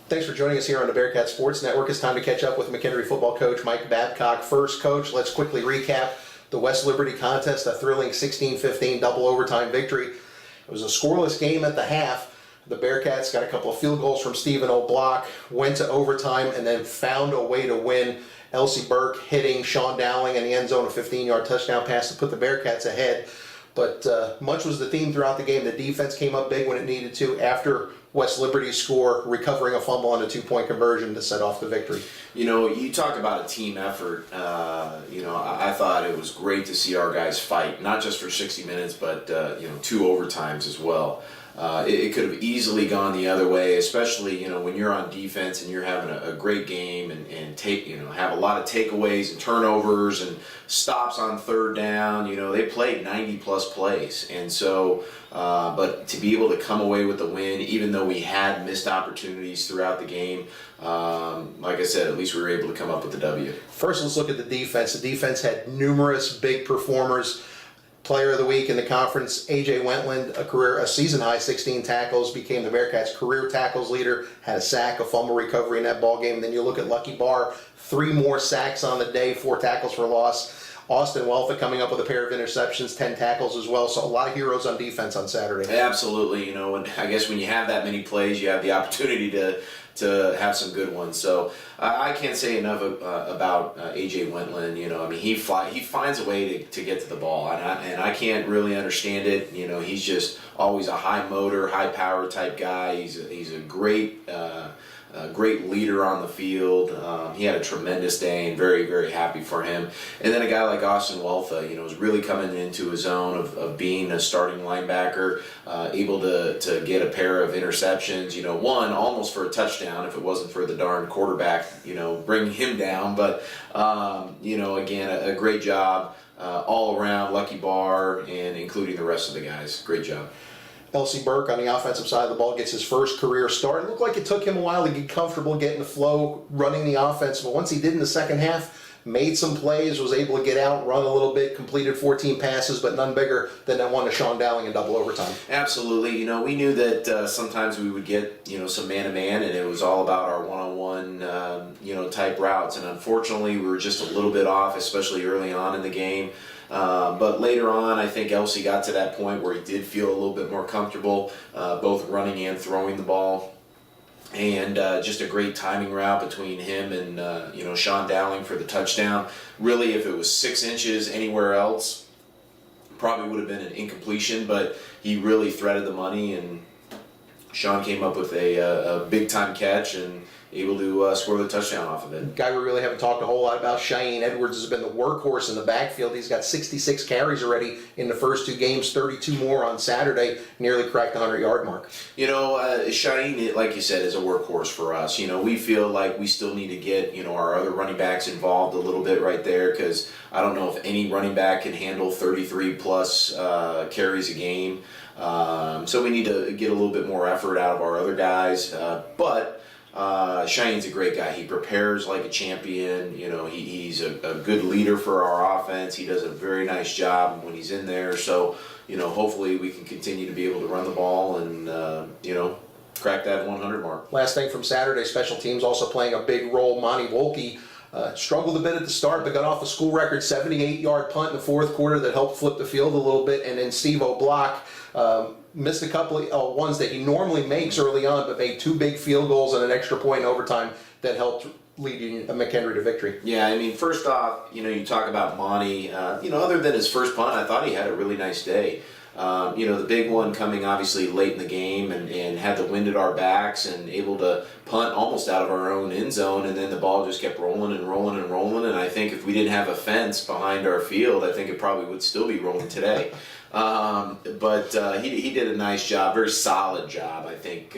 Thanks for joining us here on the Bearcats Sports Network. It's time to catch up with McKendree football coach Mike Babcock. First, coach, let's quickly recap the West Liberty contest, a thrilling 16-15 double overtime victory. It was a scoreless game at the half. The Bearcats got a couple of field goals from Stephen O'Block, went to overtime, and then found a way to win. Elsie Burke hitting Sean Dowling in the end zone, a 15-yard touchdown pass to put the Bearcats ahead. But much was the theme throughout the game. The defense came up big when it needed to after West Liberty's score, recovering a fumble on a two-point conversion to set off the victory. You know, you talk about a team effort. I thought it was great to see our guys fight, not just for 60 minutes, but, two overtimes as well. It could have easily gone the other way, especially, when you're on defense and you're having a great game and have a lot of takeaways and turnovers and stops on third down. They played 90-plus plays. And so, but to be able to come away with the win, even though we had missed opportunities throughout the game, like I said, at least we were able to come up with the W. First, let's look at the defense. The defense had numerous big performers. Player of the week in the conference, A.J. Wentland, a season-high 16 tackles, became the Bearcats' career tackles leader, had a sack, a fumble recovery in that ball game. Then you look at Lucky Barr, 3 more sacks on the day, 4 tackles for loss. Austin Welfa coming up with a pair of interceptions, 10 tackles as well. So a lot of heroes on defense on Saturday. Absolutely. And I guess when you have that many plays, you have the opportunity to have some good ones. So I can't say enough about A.J. Wentland. He finds a way to get to the ball, and I can't really understand it. He's just always a high motor, high power type guy. He's a great leader on the field. He had a tremendous day, and very, very happy for him. And then a guy like Austin Welfa, is really coming into his own of being a starting linebacker, able to get a pair of interceptions, one almost for a touchdown if it wasn't for the darn quarterback, bringing him down. But, again, a great job all around, Lucky Barr, and including the rest of the guys. Great job. Elsie Burke on the offensive side of the ball gets his first career start. It looked like it took him a while to get comfortable getting the flow, running the offense, but once he did in the second half, made some plays, was able to get out, run a little bit, completed 14 passes, but none bigger than that one to Sean Dowling in double overtime. Absolutely. We knew that sometimes we would get, some man-to-man, and it was all about our one-on-one, type routes. And unfortunately, we were just a little bit off, especially early on in the game. But later on, I think Elsie got to that point where he did feel a little bit more comfortable, both running and throwing the ball. And just a great timing route between him and, Sean Dowling for the touchdown. Really, if it was 6 inches anywhere else, probably would have been an incompletion, but he really threaded the money, and Sean came up with a big-time catch and able to score the touchdown off of it. Guy we really haven't talked a whole lot about, Cheyenne Edwards, has been the workhorse in the backfield. He's got 66 carries already in the first 2 games, 32 more on Saturday, nearly cracked the 100-yard mark. Cheyenne, like you said, is a workhorse for us. We feel like we still need to get, our other running backs involved a little bit right there, because I don't know if any running back can handle 33-plus carries a game. So we need to get a little bit more effort out of our other guys. But Cheyenne's a great guy. He prepares like a champion. He's a good leader for our offense. He does a very nice job when he's in there. So, hopefully we can continue to be able to run the ball and, crack that 100 mark. Last thing from Saturday, special teams also playing a big role. Monty Wolke struggled a bit at the start, but got off a school record 78-yard punt in the fourth quarter that helped flip the field a little bit. And then Steve O'Block missed a couple of ones that he normally makes early on, but made 2 big field goals and an extra point in overtime that helped lead McKendree to victory. Yeah, first off, you talk about Monty. Other than his first punt, I thought he had a really nice day. The big one coming obviously late in the game and had the wind at our backs and able to punt almost out of our own end zone, and then the ball just kept rolling and rolling and rolling. And I think if we didn't have a fence behind our field, I think it probably would still be rolling today. But he did a nice job, very solid job, I think,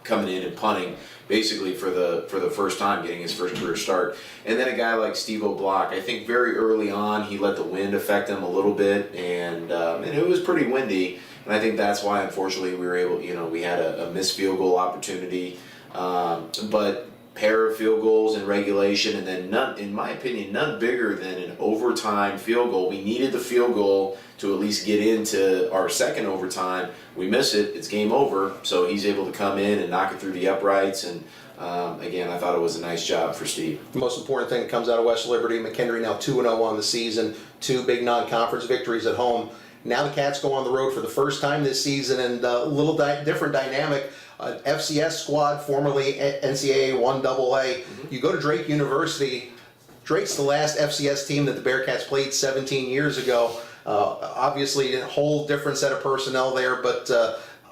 coming in and punting basically for the first time, getting his first career start. And then a guy like Steve O'Block, I think very early on he let the wind affect him a little bit, and it was pretty windy. And I think that's why, unfortunately, we were able, we had a missed field goal opportunity. But pair of field goals in regulation, and then none, in my opinion, none bigger than an overtime field goal. We needed the field goal to at least get into our second overtime. We miss it, it's game over. So he's able to come in and knock it through the uprights. And again, I thought it was a nice job for Steve. The most important thing that comes out of West Liberty, McKendree now 2-0 on the season, 2 big non-conference victories at home. Now the Cats go on the road for the first time this season, and a little different dynamic. FCS squad, formerly NCAA 1AA. You go to Drake University. Drake's the last FCS team that the Bearcats played 17 years ago. Obviously, a whole different set of personnel there, but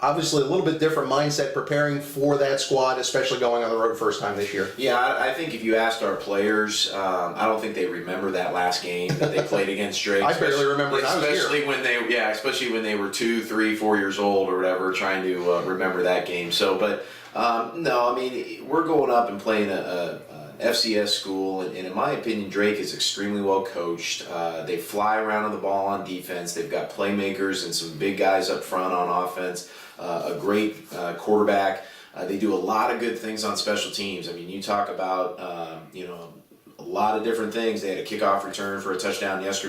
obviously a little bit different mindset preparing for that squad, especially going on the road first time this year. Yeah, I think if you asked our players, I don't think they remember that last game that they played against Drake. I barely remember it. Especially when they were 2, 3, 4 years old or whatever, trying to remember that game. So, but no, I mean, we're going up and playing a FCS school, and in my opinion, Drake is extremely well coached. They fly around on the ball on defense. They've got playmakers and some big guys up front on offense. A great quarterback. They do a lot of good things on special teams. I mean, you talk about a lot of different things. They had a kickoff return for a touchdown last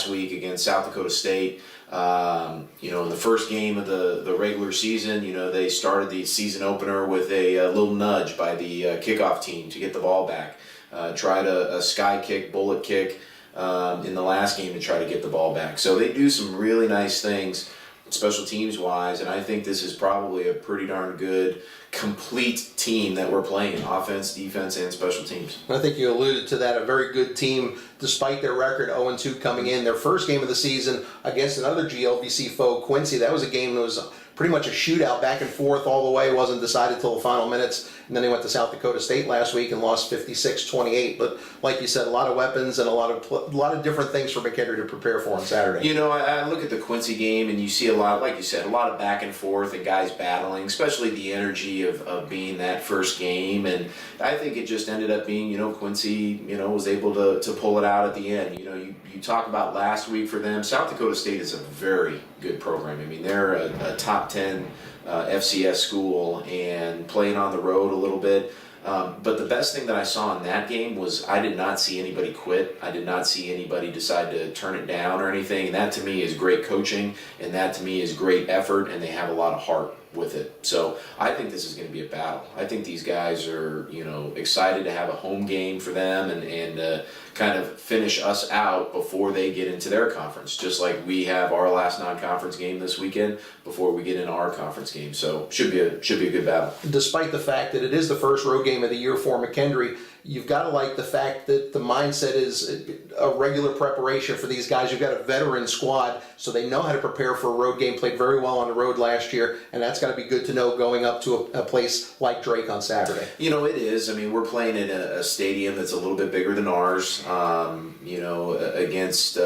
week against South Dakota State. In the first game of the regular season, they started the season opener with a little nudge by the kickoff team to get the ball back. Tried a sky kick, bullet kick in the last game to try to get the ball back. So they do some really nice things special teams wise, and I think this is probably a pretty darn good complete team that we're playing, offense, defense, and special teams. I think you alluded to that, a very good team despite their record 0-2 coming in. Their first game of the season against another GLVC foe, Quincy, that was a game that was pretty much a shootout back and forth all the way. It wasn't decided till the final minutes, and then they went to South Dakota State last week and lost 56-28. But like you said, a lot of weapons and a lot of different things for McKendree to prepare for on Saturday. I look at the Quincy game and you see a lot, like you said, a lot of back and forth and guys battling, especially the energy of being that first game. And I think it just ended up being, Quincy, was able to pull it out at the end. You talk about last week for them. South Dakota State is a very good program. I mean, they're a top 10 FCS school and playing on the road a little bit. But the best thing that I saw in that game was I did not see anybody quit. I did not see anybody decide to turn it down or anything. And that to me is great coaching, and that to me is great effort, and they have a lot of heart with it. So I think this is going to be a battle. I think these guys are, excited to have a home game for them and kind of finish us out before they get into their conference, just like we have our last non-conference game this weekend before we get into our conference game. So should be a good battle. Despite the fact that it is the first road game of the year for McKendree, you've got to like the fact that the mindset is a regular preparation for these guys. You've got a veteran squad, so they know how to prepare for a road game, played very well on the road last year, and that's got to be good to know going up to a place like Drake on Saturday. It is. I mean, we're playing in a stadium that's a little bit bigger than ours, against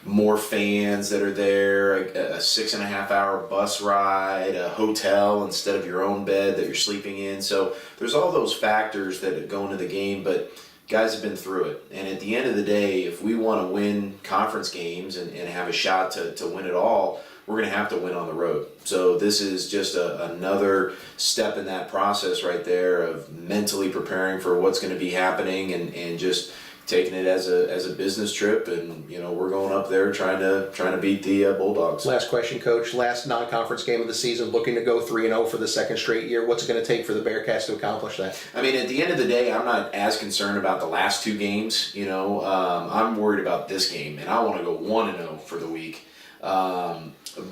more fans that are there, a 6.5-hour bus ride, a hotel instead of your own bed that you're sleeping in. So there's all those factors that go into the game, but guys have been through it. And at the end of the day, if we want to win conference games and have a shot to win it all, we're going to have to win on the road. So this is just another step in that process right there of mentally preparing for what's going to be happening and just taking it as a business trip, and we're going up there trying to beat the Bulldogs. Last question, Coach. Last non-conference game of the season, looking to go 3-0 for the second straight year. What's it going to take for the Bearcats to accomplish that? I mean, at the end of the day, I'm not as concerned about the last two games. I'm worried about this game, and I want to go 1-0 for the week.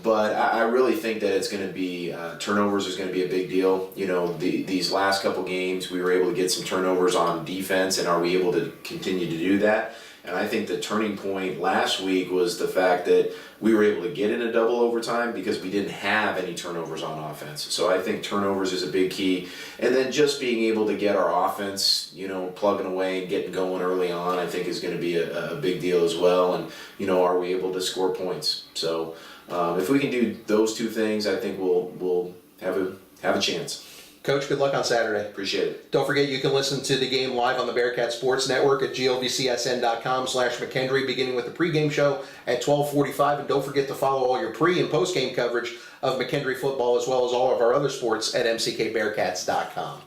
But I really think that it's going to be turnovers is going to be a big deal. These last couple games, we were able to get some turnovers on defense, and are we able to continue to do that? And I think the turning point last week was the fact that we were able to get in a double overtime because we didn't have any turnovers on offense. So I think turnovers is a big key. And then just being able to get our offense, plugging away and getting going early on, I think is going to be a big deal as well. And, are we able to score points? So if we can do those two things, I think we'll have a chance. Coach, good luck on Saturday. Appreciate it. Don't forget you can listen to the game live on the Bearcat Sports Network at glvcsn.com/McKendree, beginning with the pregame show at 12:45. And don't forget to follow all your pre- and postgame coverage of McKendree football as well as all of our other sports at mckbearcats.com.